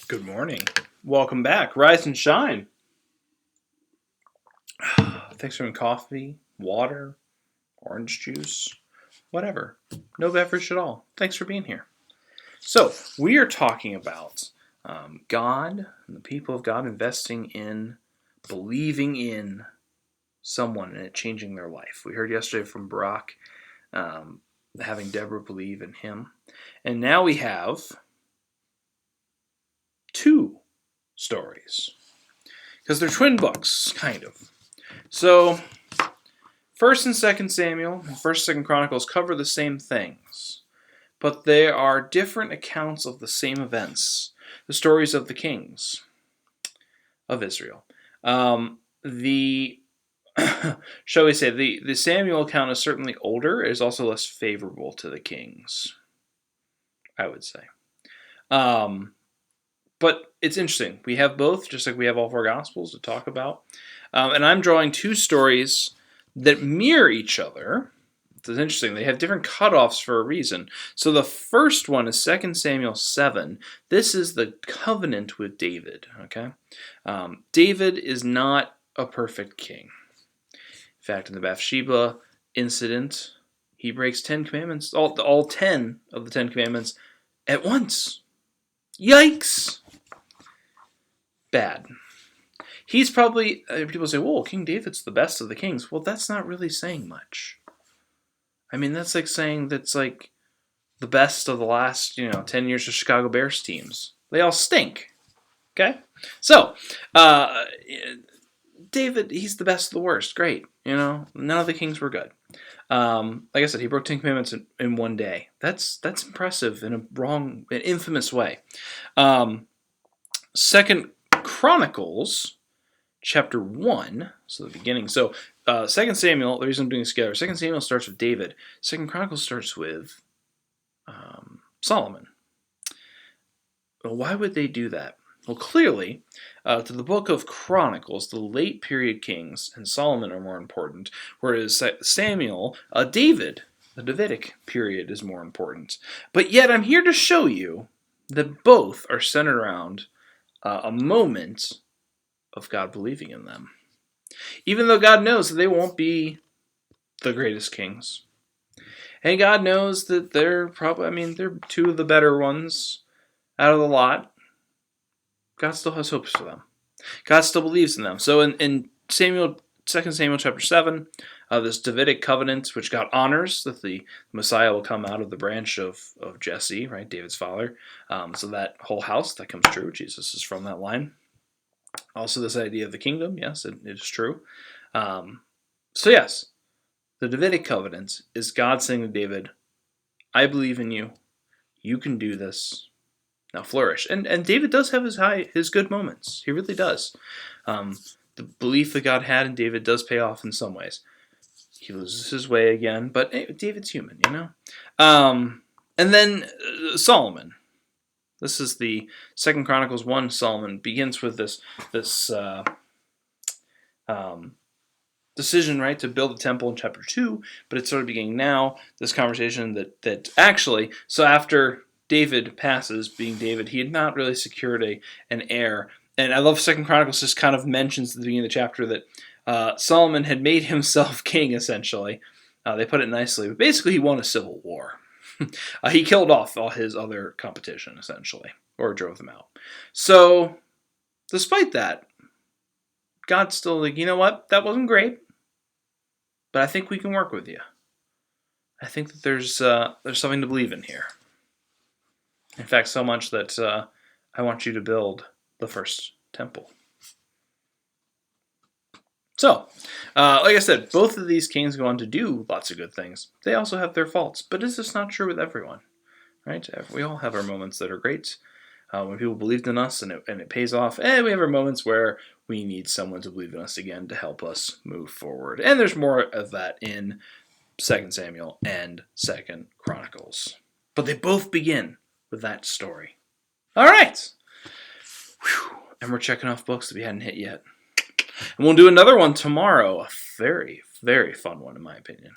Good morning. Welcome back. Rise and shine. Thanks for having coffee, water, orange juice, whatever. No beverage at all. Thanks for being here. So, we are talking about God and the people of God investing in, believing in someone and it changing their life. We heard yesterday from Brock having Deborah believe in him. And now we have two stories. Because they're twin books, kind of. So, 1st and 2nd Samuel and 1st and 2nd Chronicles cover the same things, but they are different accounts of the same events, the stories of the kings of Israel. Shall we say, the Samuel account is certainly older, it is also less favorable to the kings, I would say. But it's interesting. We have both, just like we have all 4 Gospels to talk about. And I'm drawing 2 stories that mirror each other. It's interesting. They have different cutoffs for a reason. So the first one is 2 Samuel 7. This is the covenant with David. Okay, David is not a perfect king. In fact, in the Bathsheba incident, he breaks 10 commandments, all 10 of the 10 commandments at once. Yikes! Bad. He's probably, people say, whoa, King David's the best of the kings. Well, that's not really saying much. I mean, that's like saying that's like the best of the last, 10 years of Chicago Bears teams. They all stink. Okay? So, David, he's the best of the worst. Great. None of the kings were good. Like I said, he broke 10 commandments in one day. That's impressive in an infamous way. 2nd Chronicles, chapter 1, so the beginning. So, 2nd Samuel, the reason I'm doing this together, 2nd Samuel starts with David. 2nd Chronicles starts with Solomon. Well, why would they do that? Well, clearly, to the book of Chronicles, the late period kings and Solomon are more important, whereas Samuel, David, the Davidic period is more important. But yet, I'm here to show you that both are centered around a moment of God believing in them. Even though God knows that they won't be the greatest kings. And God knows that they're 2 of the better ones out of the lot. God still has hopes for them. God still believes in them. So in 2 Samuel chapter 7, this Davidic covenant, which God honors, that the Messiah will come out of the branch of Jesse, right, David's father. So that whole house, that comes true. Jesus is from that line. Also this idea of the kingdom, yes, it is true. So yes, the Davidic covenant is God saying to David, I believe in you. You can do this. Now flourish. And David does have his good moments. He really does. The belief that God had in David does pay off in some ways. He loses his way again, but hey, David's human, And then Solomon. This is the 2nd Chronicles 1. Solomon begins with this decision, right, to build a temple in chapter 2, but it's sort of beginning now, this conversation that actually, so after David passes, being David, he had not really secured an heir. And I love 2nd Chronicles just kind of mentions at the beginning of the chapter that Solomon had made himself king, essentially. They put it nicely, but basically he won a civil war. He killed off all his other competition, essentially, or drove them out. So, despite that, God's still like, you know what? That wasn't great, but I think we can work with you. I think that there's something to believe in here. In fact, so much that I want you to build the first temple. So, like I said, both of these kings go on to do lots of good things. They also have their faults, but it's just not true with everyone, right? We all have our moments that are great. When people believed in us and it pays off, and we have our moments where we need someone to believe in us again to help us move forward. And there's more of that in 2 Samuel and 2nd Chronicles. But they both begin with that story. All right. Whew. And we're checking off books that we hadn't hit yet. And we'll do another one tomorrow. A very, very fun one, in my opinion.